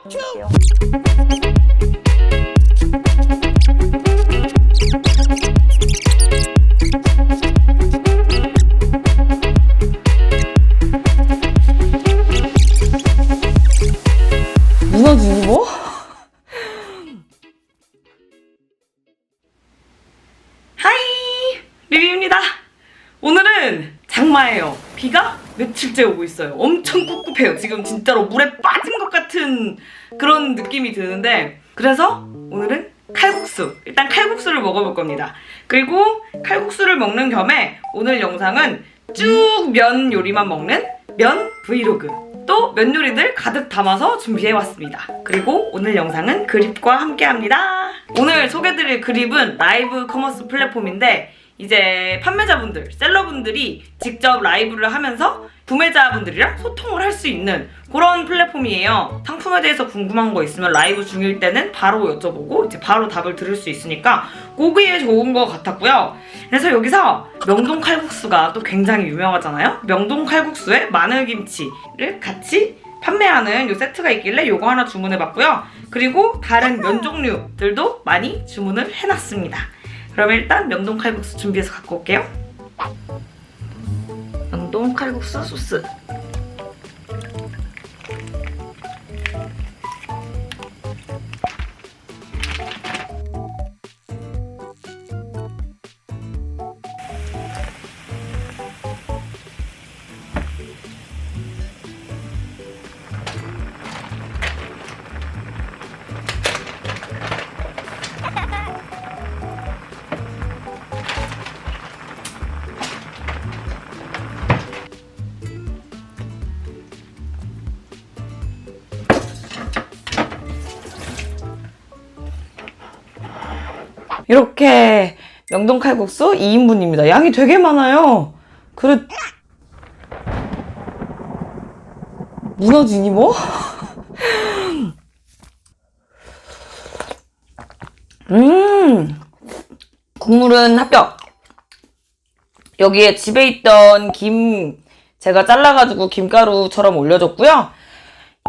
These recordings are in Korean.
볼게요. 무너지니 뭐? 하이! 리뷰입니다. 오늘은 장마예요. 비가 며칠째 오고 있어요. 엄청 꿉꿉해요. 지금 진짜로 물에 빠진 것 같은 그런 느낌이 드는데, 그래서 오늘은 칼국수, 일단 칼국수를 먹어볼 겁니다. 그리고 칼국수를 먹는 겸에 오늘 영상은 쭉 면 요리만 먹는 면 브이로그, 또 면 요리들 가득 담아서 준비해왔습니다. 그리고 오늘 영상은 그립과 함께합니다. 오늘 소개드릴 그립은 라이브 커머스 플랫폼인데, 이제 판매자분들, 셀러분들이 직접 라이브를 하면서 구매자분들이랑 소통을 할 수 있는 그런 플랫폼이에요. 상품에 대해서 궁금한 거 있으면 라이브 중일 때는 바로 여쭤보고 이제 바로 답을 들을 수 있으니까 고기에 좋은 것 같았고요. 그래서 여기서 명동 칼국수가 또 굉장히 유명하잖아요. 명동 칼국수에 마늘김치를 같이 판매하는 요 세트가 있길래 요거 하나 주문해봤고요. 그리고 다른 면 종류들도 많이 주문을 해놨습니다. 그러면 일단 명동 칼국수 준비해서 갖고 올게요. 명동 칼국수 소스. 이렇게 명동 칼국수 2인분입니다. 양이 되게 많아요. 그릇 무너지니 뭐? 국물은 합격. 여기에 집에 있던 김 제가 잘라가지고 김가루처럼 올려줬고요.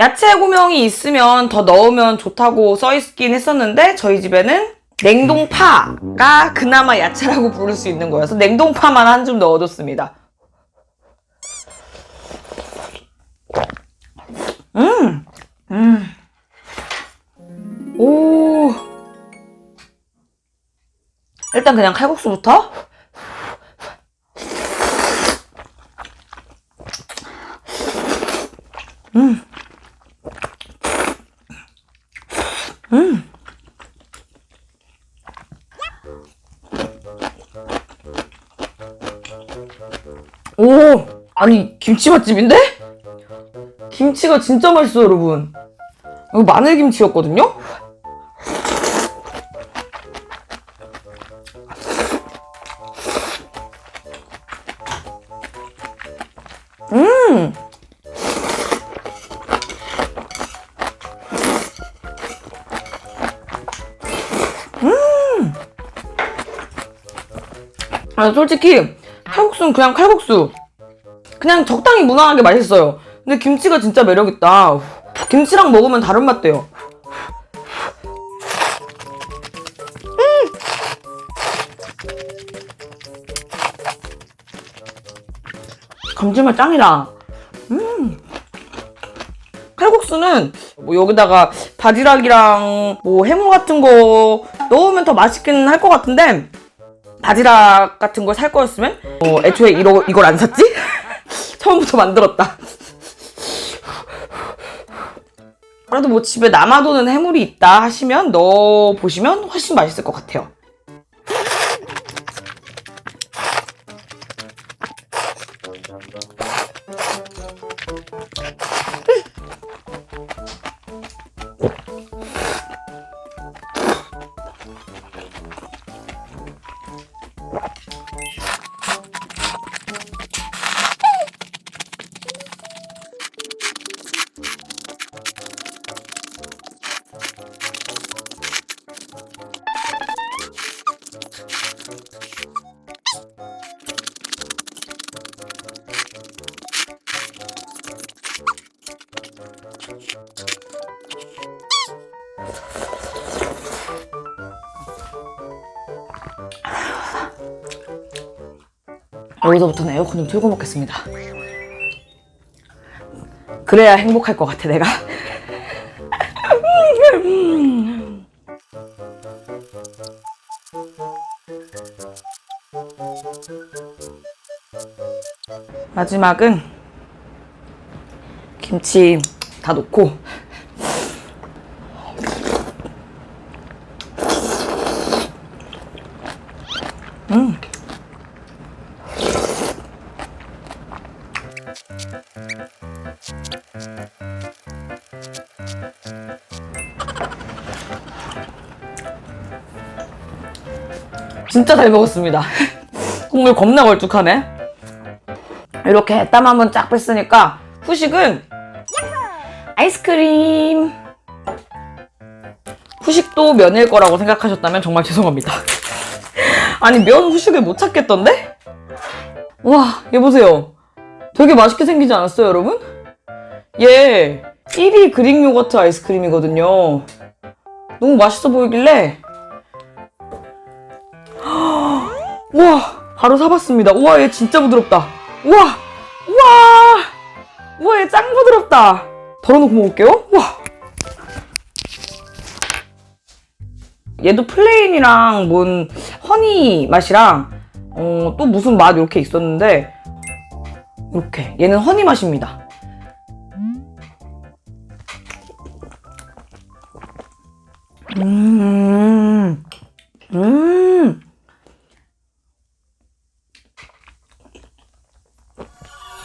야채 고명이 있으면 더 넣으면 좋다고 써있긴 했었는데, 저희 집에는 냉동파가 그나마 야채라고 부를 수 있는 거여서 냉동파만 한 줌 넣어줬습니다. 오. 일단 그냥 칼국수부터. 오, 아니 김치 맛집인데? 김치가 진짜 맛있어요, 여러분. 이거 마늘김치였거든요? 아, 솔직히 칼국수는 그냥 칼국수. 그냥 적당히 무난하게 맛있어요. 근데 김치가 진짜 매력있다. 김치랑 먹으면 다른 맛 돼요. 감칠맛 짱이다. 칼국수는 뭐 여기다가 바지락이랑 뭐 해물 같은 거 넣으면 더 맛있긴 할 것 같은데, 바지락 같은 걸 살 거였으면 애초에 이걸 안 샀지? 처음부터 만들었다. 그래도 뭐 집에 남아도는 해물이 있다 하시면 넣어보시면 훨씬 맛있을 것 같아요. 여기서부터는 에어컨 좀 틀고 먹겠습니다. 그래야 행복할 것 같아, 내가. 마지막은 김치 다 넣고 진짜 잘 먹었습니다. 국물 겁나 걸쭉하네. 이렇게 땀 한번 쫙 뺐으니까 후식은 아이스크림. 후식도 면일 거라고 생각하셨다면 정말 죄송합니다. 아니, 면 후식을 못 찾겠던데? 와, 얘 보세요. 되게 맛있게 생기지 않았어요, 여러분? 얘 1위 그릭 요거트 아이스크림이거든요. 너무 맛있어 보이길래 우와, 바로 사봤습니다. 우와, 얘 진짜 부드럽다. 우와, 우와, 우와, 얘 짱 부드럽다. 덜어놓고 먹을게요. 우와. 얘도 플레인이랑 뭔 허니 맛이랑 또 무슨 맛 이렇게 있었는데 이렇게 얘는 허니 맛입니다.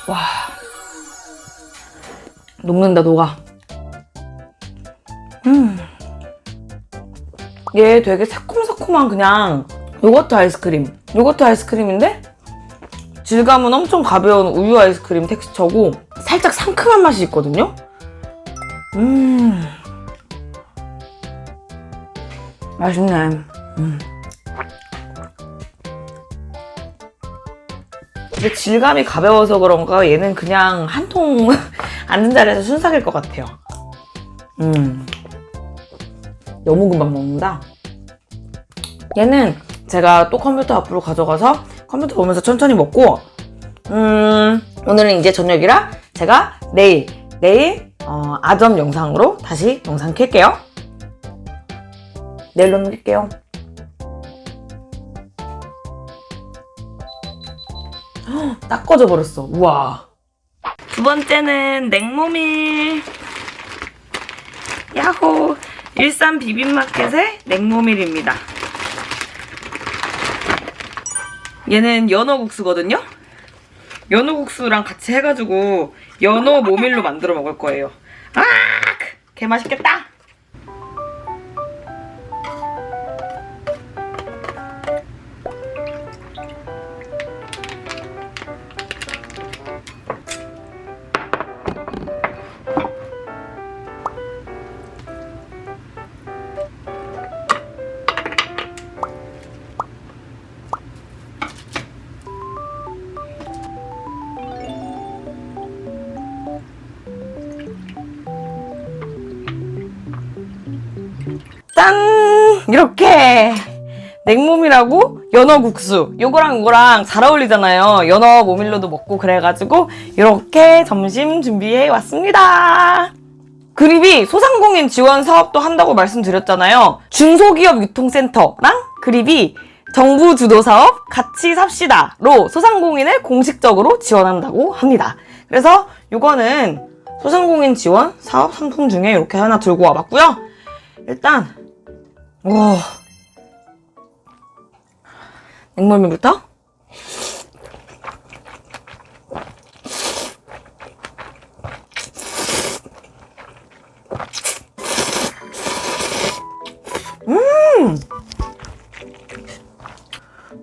와, 녹는다, 녹아. 얘 되게 새콤새콤한 그냥 요거트 아이스크림인데 질감은 엄청 가벼운 우유 아이스크림 텍스처고 살짝 상큼한 맛이 있거든요. 맛있네. 근데 질감이 가벼워서 그런가 얘는 그냥 한 통 앉은 자리에서 순삭일 것 같아요. 너무 금방 먹는다. 얘는 제가 또 컴퓨터 앞으로 가져가서 컴퓨터 보면서 천천히 먹고 오늘은 이제 저녁이라 제가 내일 아점 영상으로 다시 영상 켤게요. 내일 넘길게요. 딱 꺼져버렸어. 우와. 두 번째는 냉모밀. 야호. 일산 비빔마켓의 냉모밀입니다. 얘는 연어국수거든요. 연어국수랑 같이 해가지고 연어 모밀로 만들어 먹을 거예요. 아, 개 맛있겠다. 짠! 이렇게 냉모밀하고 연어국수 요거랑 이거랑 잘 어울리잖아요. 연어 모밀로도 먹고 그래가지고 이렇게 점심 준비해 왔습니다. 그립이 소상공인 지원 사업도 한다고 말씀드렸잖아요. 중소기업 유통센터랑 그립이 정부 주도 사업 같이 삽시다로 소상공인을 공식적으로 지원한다고 합니다. 그래서 요거는 소상공인 지원 사업 상품 중에 이렇게 하나 들고 와봤고요. 일단 와, 냉모밀부터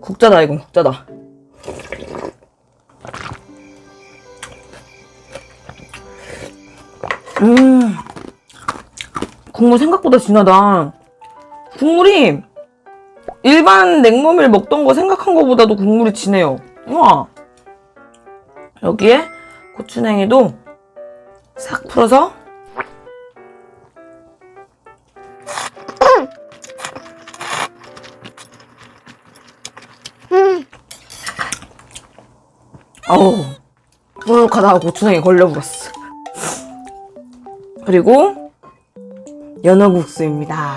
국자다. 이건 국자다. 국물 생각보다 진하다. 국물이 일반 냉모밀 먹던 거 생각한 거보다도 국물이 진해요. 우와. 여기에 고추냉이도 싹 풀어서 어우, 뽀록하다가 고추냉이 걸려버렸어. 그리고 연어국수입니다.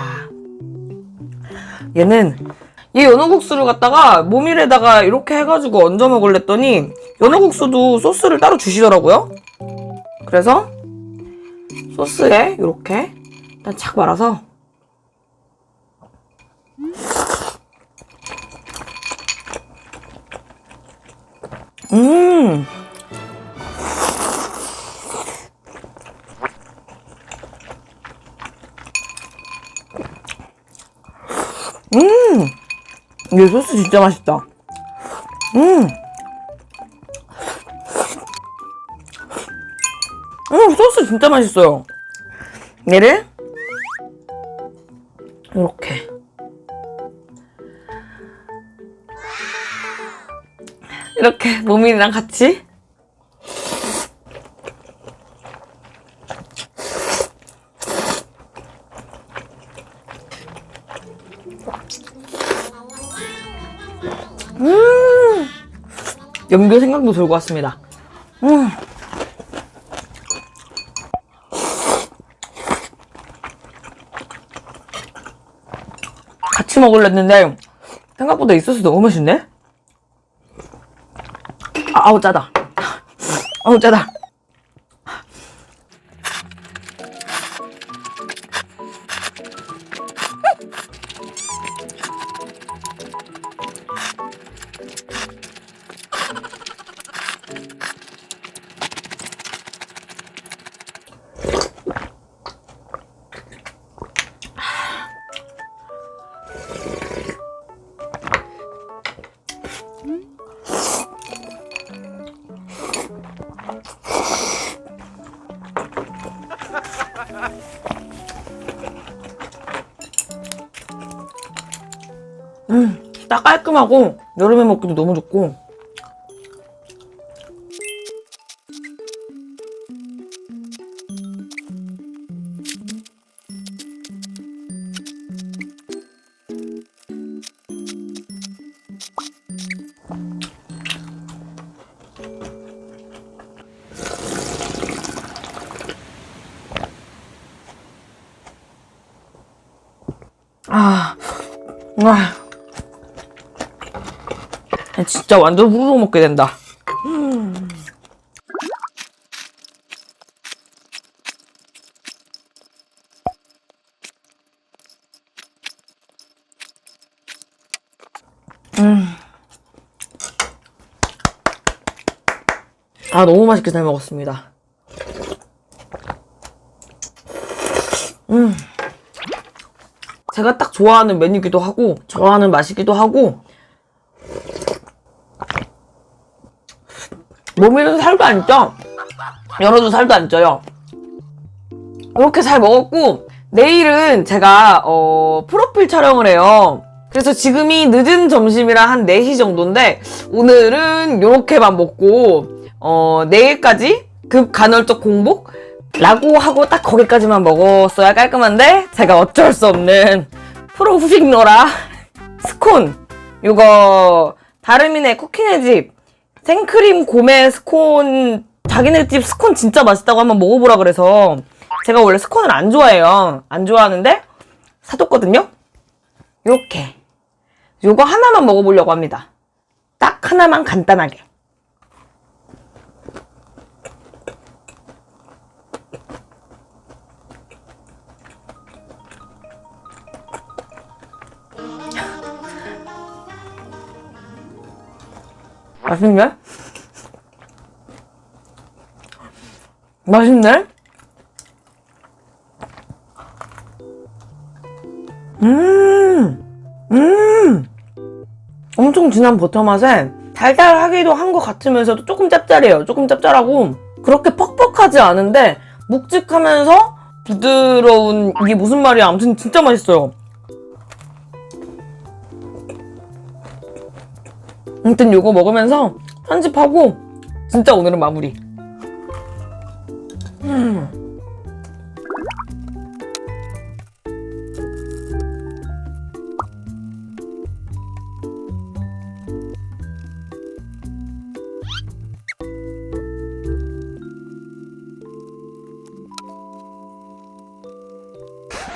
이 연어국수를 갖다가 모밀에다가 이렇게 해가지고 얹어 먹으랬더니 연어국수도 소스를 따로 주시더라고요. 그래서 소스에 이렇게 일단 착 말아서 이 소스 진짜 맛있다. 소스 진짜 맛있어요. 얘를 이렇게 모밀이랑 같이 연교 생각도 들고 왔습니다. 같이 먹으려 했는데 생각보다 이 소스 너무 맛있네? 아우 짜다. 아우 짜다. 딱 깔끔하고 여름에 먹기도 너무 좋고. 진짜 완전 후루룩 먹게 된다. 너무 맛있게 잘 먹었습니다. 제가 딱 좋아하는 메뉴기도 하고 좋아하는 맛이기도 하고, 모밀은 살도 안 쪄. 연어도 살도 안 쪄요. 이렇게 잘 먹었고, 내일은 제가 프로필 촬영을 해요. 그래서 지금이 늦은 점심이라 한 4시 정도인데 오늘은 요렇게만 먹고 내일까지 급 간헐적 공복? 라고 하고 딱 거기까지만 먹었어야 깔끔한데, 제가 어쩔 수 없는 프로 후식노라 스콘, 요거 다르미네 쿠키네 집 생크림 고메 스콘, 자기네 집 스콘 진짜 맛있다고 한번 먹어보라 그래서, 제가 원래 스콘을 안 좋아해요. 안 좋아하는데 사뒀거든요. 요렇게 요거 하나만 먹어보려고 합니다. 딱 하나만 간단하게. 맛있네? 맛있네? 엄청 진한 버터 맛에 달달하기도 한 것 같으면서도 조금 짭짤해요. 조금 짭짤하고 그렇게 퍽퍽하지 않은데 묵직하면서 부드러운, 이게 무슨 말이야. 아무튼 진짜 맛있어요. 아무튼 요거 먹으면서 편집하고 진짜 오늘은 마무리.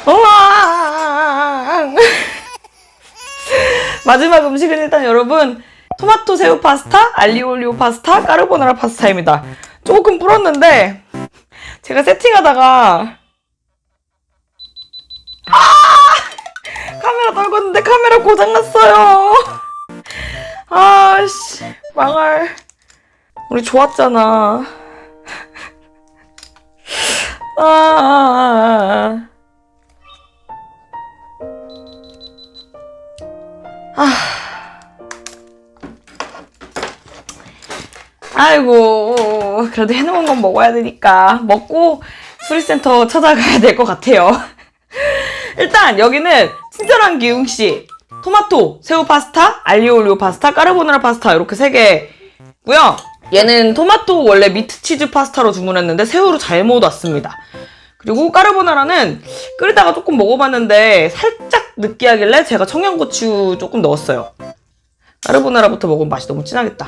우와! 마지막 음식은 일단 여러분 토마토 새우 파스타, 알리오 올리오 파스타, 까르보나라 파스타입니다. 조금 불었는데 제가 세팅하다가 카메라 떨궜는데 카메라 고장났어요. 아씨 망할. 우리 좋았잖아. 아이고 그래도 해놓은 건 먹어야 되니까 먹고 수리센터 찾아가야 될 것 같아요. 일단 여기는 친절한 기웅씨 토마토 새우 파스타, 알리오 올리오 파스타, 까르보나라 파스타 이렇게 3개고요. 얘는 토마토 원래 미트 치즈 파스타로 주문했는데 새우로 잘못 왔습니다. 그리고 까르보나라는 끓이다가 조금 먹어봤는데 살짝 느끼하길래 제가 청양고추 조금 넣었어요. 까르보나라부터 먹으면 맛이 너무 진하겠다.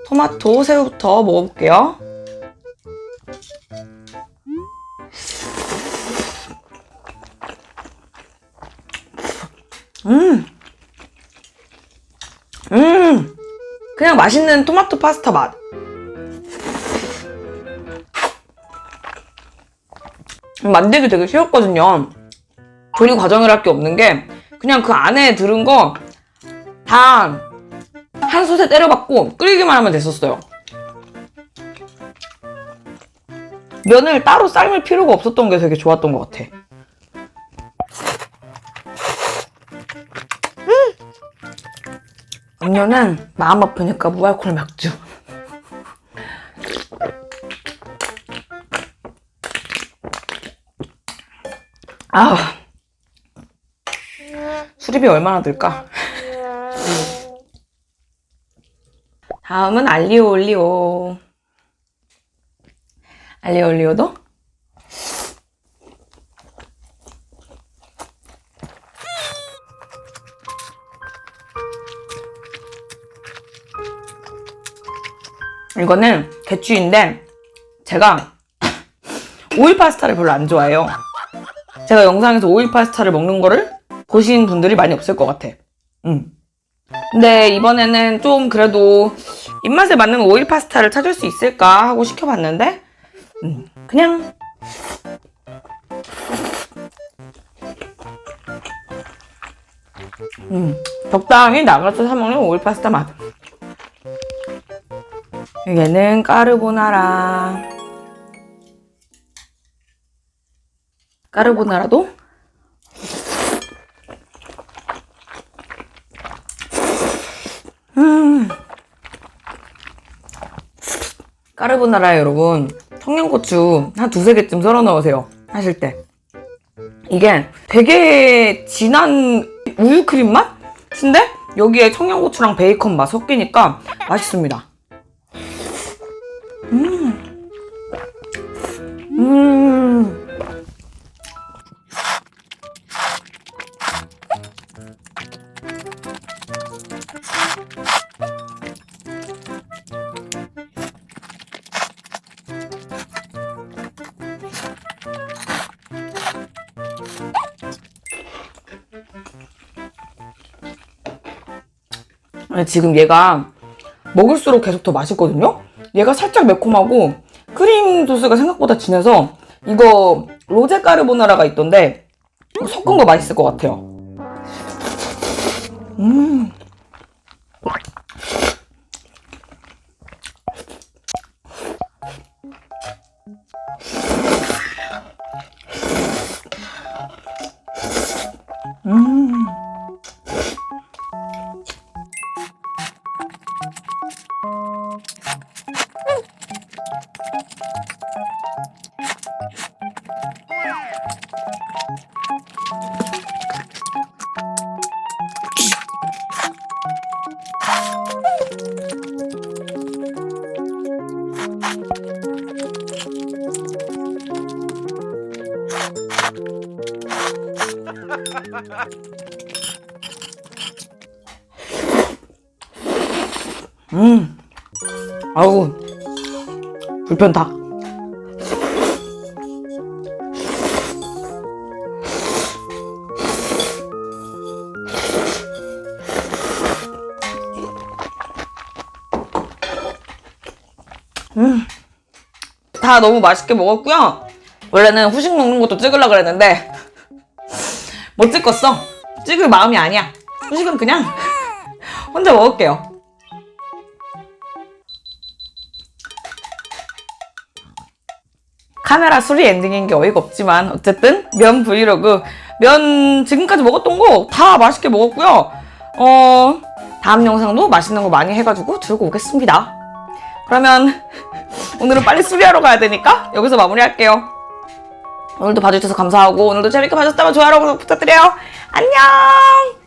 토마토 새우부터 먹어볼게요. 그냥 맛있는 토마토 파스타 맛. 만들기 되게 쉬웠거든요. 조리 과정을 할 게 없는 게 그냥 그 안에 들은 거 다 한 솥에 때려박고 끓이기만 하면 됐었어요. 면을 따로 삶을 필요가 없었던 게 되게 좋았던 것 같아. 음료는 마음 아프니까 무알콜 맥주. 수리비 얼마나 들까? 다음은 알리오 올리오. 알리오 올리오도 이거는 개추인데 제가 오일 파스타를 별로 안 좋아해요. 제가 영상에서 오일 파스타를 먹는 거를 보신 분들이 많이 없을 것 같아. 근데 이번에는 좀 그래도 입맛에 맞는 오일 파스타를 찾을 수 있을까 하고 시켜봤는데 그냥 적당히 나가서 사먹는 오일 파스타 맛. 얘는 까르보나라. 까르보나라도 까르보나라에 여러분 청양고추 한 2-3개쯤 썰어 넣으세요. 하실 때 이게 되게 진한 우유크림 맛인데 여기에 청양고추랑 베이컨 맛 섞이니까 맛있습니다. 지금 얘가 먹을수록 계속 더 맛있거든요? 얘가 살짝 매콤하고 크림 도수가 생각보다 진해서 이거 로제 까르보나라가 있던데 섞은 거 맛있을 것 같아요. 아우 불편다. 다 너무 맛있게 먹었고요. 원래는 후식 먹는 것도 찍으려고 그랬는데 못 찍었어. 찍을 마음이 아니야. 후식은 그냥 혼자 먹을게요. 카메라 수리 엔딩인 게 어이가 없지만 어쨌든 면 브이로그, 면 지금까지 먹었던 거 다 맛있게 먹었고요. 다음 영상도 맛있는 거 많이 해가지고 들고 오겠습니다. 그러면 오늘은 빨리 수리하러 가야 되니까 여기서 마무리할게요. 오늘도 봐주셔서 감사하고 오늘도 재밌게 봐주셨다면 좋아요라고 부탁드려요. 안녕.